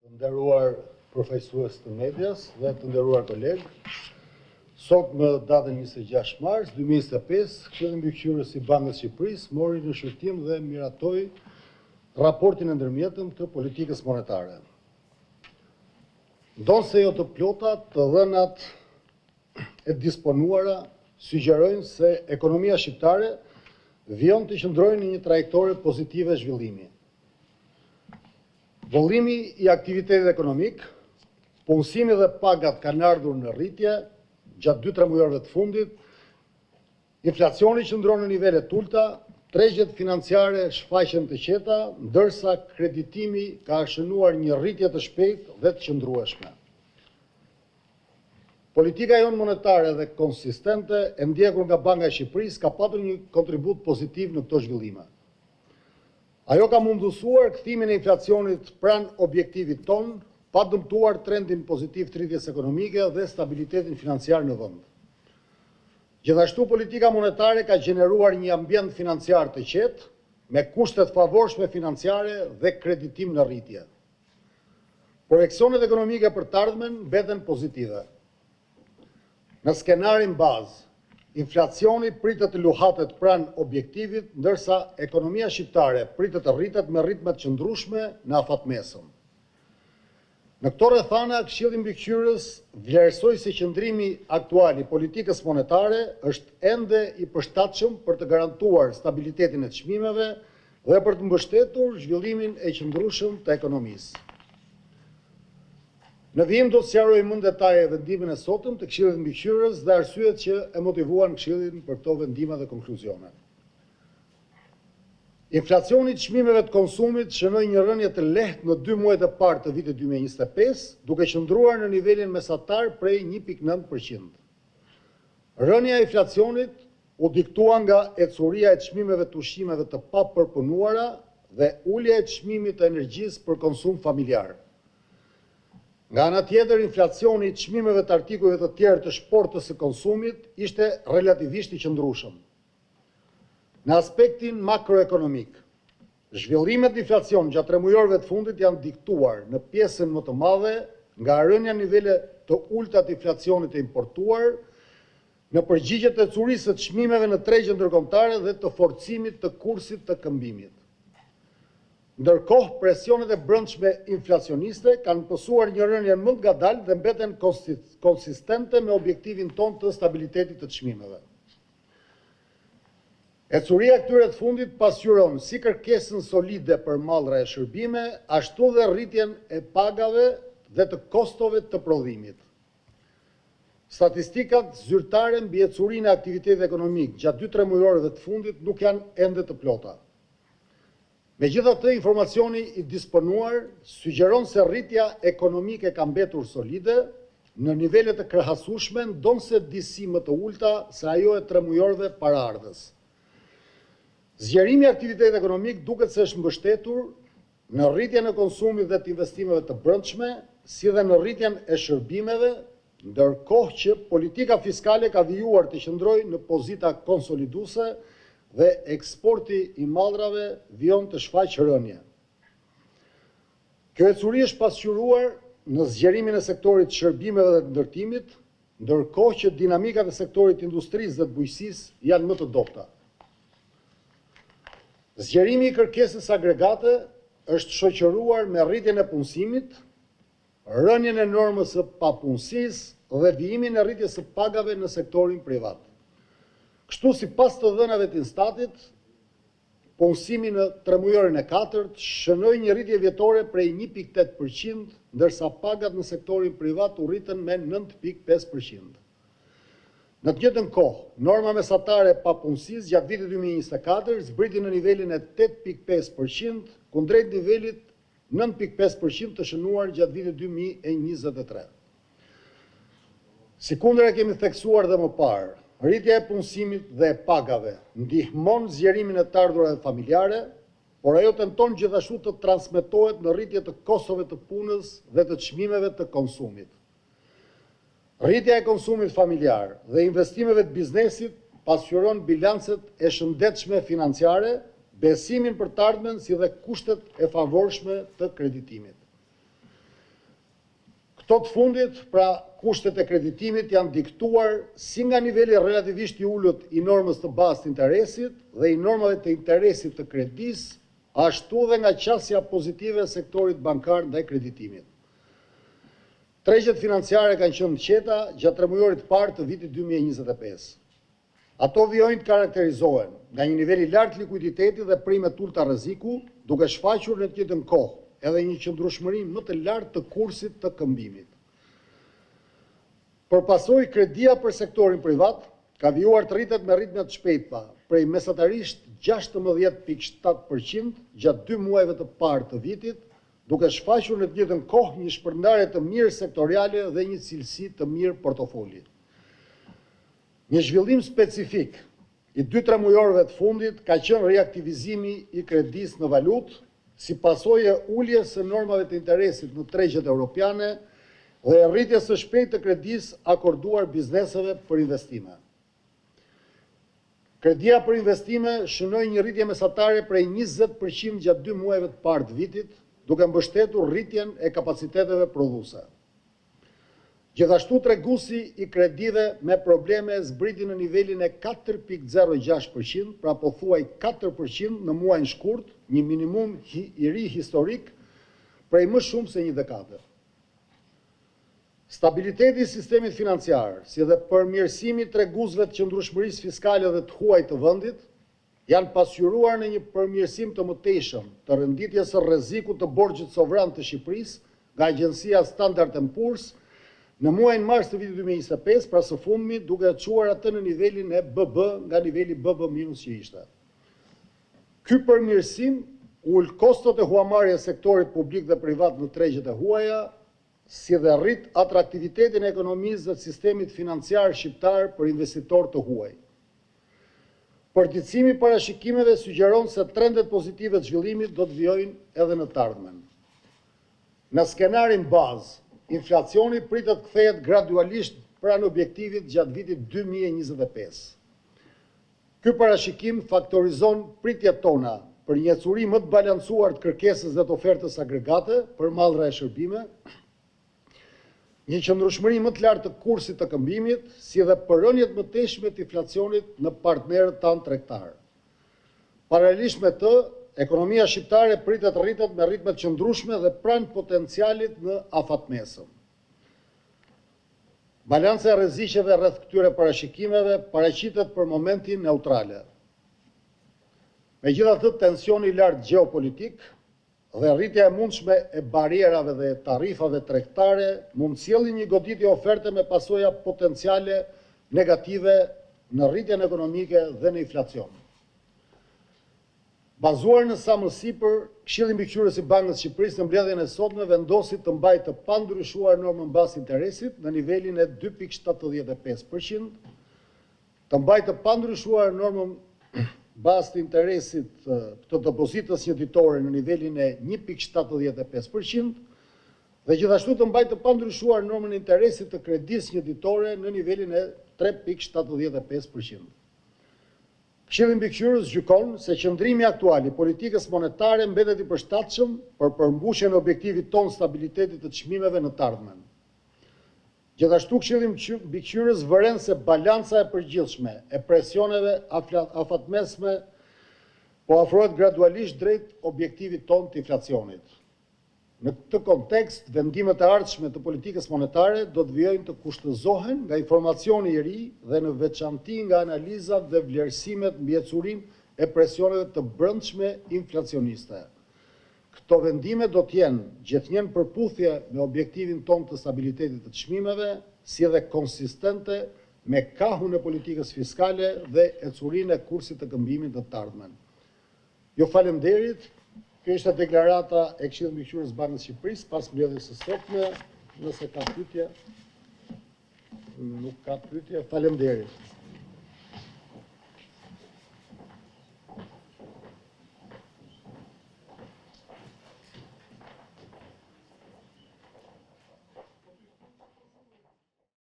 Nderuar përfaqësues të medias dhe të nderuar kolegë, sot në datën 26 mars 2025, Këshilli Mbikëqyrës i Bankës së Shqipërisë mori në shqyrtim dhe miratoi raportin e ndërmjetëm të politikës monetare. Ndonse jo të plota, të dhënat e disponuara sugjerojnë se ekonomia shqiptare vijon të qëndrojë në një trajektore pozitive zhvillimi. Vëllimi i aktivitetit ekonomik, punësimi dhe pagat kanë ardhur në rritje gjatë 2-3 muajve të fundit, inflacioni qëndron në nivele të ulta, tregjet financiare shfaqen të qeta, ndërsa kreditimi ka shënuar një rritje të shpejtë dhe të qëndrueshme. Politika jonë monetare dhe konsistente e ndjekur nga Banka e Shqipërisë ka patur një kontribut pozitiv në këto zhvillime. Ajo ka mundësuar kthimin e inflacionit pranë objektivit ton, pa dëmtuar trendin pozitiv të rritjes ekonomike dhe stabilitetin financiar në vend. Gjithashtu, politika monetare ka gjeneruar një ambient financiar të qetë, me kushte të favorshme financiare dhe kreditim në rritje. Projeksionet ekonomike për të ardhmen mbeten pozitive. Në skenarin bazë, inflacioni pritet të luhatet pranë objektivit, ndërsa ekonomia shqiptare pritet të rritet me ritme të qëndrueshme në afatmesëm. Në këto rrethana, Këshilli Mbikëqyrës vlerësoi se qëndrimi aktual i politikës monetare është ende i përshtatshëm për të garantuar stabilitetin e çmimeve dhe për të mbështetur zhvillimin e qëndrueshëm të ekonomisë. Në vijim do të sqaroj më në detaje vendimin e sotëm të Këshillit Mbikëqyrës dhe arsyet që e motivuan Këshillin për këto vendime dhe konkluzione. Inflacioni i çmimeve të konsumit shënoi një rënje të lehtë në 2 muajt e parë të vitit 2025, duke qëndruar në nivelin mesatar prej 1.9%. Rënja e inflacionit u diktua nga ecuria e çmimeve të ushqimeve të papërpunuara dhe ulja e çmimit të energjisë për konsum familjar. Nga ana tjetër, inflacioni i çmimeve të artikujve të tjerë të shportës së konsumit ishte relativisht i qëndrueshëm. Në aspektin makroekonomik, zhvillimet në inflacion gjatë 3 muajve të fundit janë diktuar në pjesën më të madhe nga rënja nivele të ulta të inflacionit të importuar, në përgjigje të ecurisë së çmimeve në tregjet ndërkombëtare dhe të forcimit të kursit të këmbimit. Ndërkohë, presionet e brendshme inflacioniste kanë pësuar një rënje më të ngadalë dhe mbeten konsistente me objektivin ton të stabilitetit të çmimeve. Ecuria këtyre të fundit pasqyron si kërkesën solide për mallra e shërbime, ashtu dhe rritjen e pagave dhe të kostove të prodhimit. Statistikat zyrtare mbi ecurinë e aktivitetit ekonomik gjatë 2-3 muajve të fundit nuk janë ende të plota. Megjithatë, informacioni i disponuar sugjeron se rritja ekonomike ka mbetur solide në nivele të krahasueshme, ndonse disi më të ulta se ajo e 3 muajorëve paraardhës. Zgjerimi i aktivitetit ekonomik duket se është mbështetur në rritjen e konsumit dhe të investimeve të brendshme, si dhe në rritjen e shërbimeve, ndërkohë që politika fiskale ka vijuar të qëndrojë në pozita konsoliduese dhe eksporti i mallrave vijon të shfaqë rënje. Kjo ecuri është pasqyruar në zgjerimin e sektorit të shërbimeve dhe të ndërtimit, ndërkohë që dinamikat e sektorit të industrisë dhe të bujqësisë janë më të dobta. Zgjerimi i kërkesës agregate është shoqëruar me rritjen e punësimit, rënjen e normës së papunësisë dhe vijimin e rritjes së pagave në sektorin privat. Kështu, sipas të dhënave të Instatit, punësimi në 3 muajorin e 4 shënoi një rritje vjetore prej 1.8%, ndërsa pagat në sektorin privat u rritën me 9.5%. Në të njëjtën kohë, norma mesatare e papunësisë gjatë vitit 2024 zbriti në nivelin e 8.5%, kundrejt nivelit 9.5% të shënuar gjatë vitit 2023. Sikundër e kemi theksuar dhe më parë, rritja e punësimit dhe e pagave ndihmon zgjerimin e të ardhurave familjare, por ajo tenton gjithashtu të transmetohet në rritje të kostove të punës dhe të çmimeve të konsumit. Rritja e konsumit familjar dhe investimeve të biznesit pasqyron bilancet e shëndetshme financiare, besimin për të ardhmen si dhe kushtet e favorshme të kreditimit. Këto të fundit, pra kushtet e kreditimit janë diktuar si nga niveli relativisht i ulët i normës të bazë të interesit dhe i normave të interesit të kredis, ashtu dhe nga qasja pozitive e sektorit bankar ndaj kreditimit. Tregjet financiare kanë qenë qeta gjatë tremujorit parë të vitit 2025. Ato vijojnë të karakterizohen nga një nivel i lartë likuiditeti dhe prime të ulta rreziku, duke shfaqur në të njëjtën kohë edhe një qëndrueshmëri më të lartë të kursit të këmbimit. Përpasoj, kredia për sektorin privat ka vijuar të rritet me ritme të shpejta, prej mesatarisht 16.7% gjatë 2 muajve të parë të vitit, duke shfaqur në të njëjtën kohë një shpërndarje të mirë sektoriale dhe një cilësi të mirë portofoli. Një zhvillim specifik i 2-3 mujorëve të fundit ka qenë reaktivizimi i kredis në valutë, si pasojë e uljes së normave të interesit në tregjet europiane dhe rritjes së shpejtë të kredis akorduar bizneseve për investime. Kredia për investime shënoi një rritje mesatare prej 20% gjatë 2 muajve të parë të vitit, duke mbështetur rritjen e kapaciteteve prodhuese. Gjithashtu treguesi i kredive me probleme zbriti në nivelin e 4.06%, pra pothuaj 4% në muajin shkurt, një minimum i ri historik prej më shumë se një dekade. Stabiliteti i sistemit financiar, si dhe përmirësimi i treguesve të qëndrueshmërisë fiskale dhe të huaj të vendit, janë pasqyruar në një përmirësim të mëtejshëm të renditjes së rrezikut të borxhit sovran të Shqipërisë nga agjencia Standard & Poor's në muajin mars të vitit 2025, pra së fundmi, duke çuar atë në nivelin e BB nga niveli BB- që ishte. Ky përmirësim ul kostot e huamarrjes sektorit publik dhe privat në tregjet e huaja, si dhe rrit atraktivitetin e ekonomisë dhe sistemit financiar shqiptar për investitor të huaj. Përgjithësimi i parashikimeve sugjeron se trendet pozitive të zhvillimit do të vijojnë edhe në të ardhmen. Në skenarin bazë, inflacioni pritet kthehet gradualisht pranë objektivit gjatë vitit 2025. Ky parashikim faktorizon pritjet tona për një ecuri më të balancuar të kërkesës dhe të ofertës agregate për mallra e shërbime, një qëndrueshmëri më të lartë të kursit të këmbimit, si dhe përrënjet më teshme të inflacionit në partnerët tanë tregtar. Paralelisht me të, ekonomia shqiptare pritet rritet me ritme të qëndrueshme dhe pranë potencialit në afatmesëm. Balanca e rreziqeve rreth këtyre parashikimeve paraqitet për momentin neutrale. Megjithatë, tensioni i lartë gjeopolitik dhe rritja e mundshme e barierave dhe tarifave tregtare mund sjellin një goditje oferte me pasoja potenciale negative në rritjen ekonomike dhe në inflacion. Bazuar në sa më sipër, Këshilli Mbikëqyrës i Bankës së Shqipërisë në mbledhjen e sotme vendosi të mbajë të pandryshuar normën bazë interesit në nivelin e 2.75%, të mbajë të pandryshuar normën bazë interesit të depozitës njëditore në nivelin e 1.75% dhe gjithashtu të mbajë të pandryshuar normën e interesit të kredisë njëditore në nivelin e 3.75%. Këshilli Mbikëqyrës gjykon se qëndrimi aktual i politikës monetare mbetet i përshtatshëm për përmbushjen e objektivit ton stabilitetit të çmimeve në të ardhmen. Gjithashtu Këshilli Mbikëqyrës vëren se balanca e përgjithshme e presioneve afatmesme po afrohet gradualisht drejt objektivit ton të inflacionit. Në këtë kontekst, vendimet e ardhshme të politikës monetare do të vijojnë të kushtëzohen nga informacioni i ri dhe në veçanti nga analizat dhe vlerësimet mbi ecurim e presioneve të brendshme inflacioniste. Këto vendime do të jenë gjithnjën përputhje me objektivin ton të stabilitetit të çmimeve, si edhe konsistente me kahun e politikës fiskale dhe ecurinë e kursit të këmbimit të të ardhmen. Ju faleminderit. Kjo ishte deklarata e Këshillit Mbikëqyrës Bankës së Shqipërisë pas mbledhjes së sotme. Nëse ka pyetje, nuk ka pyetje, faleminderit.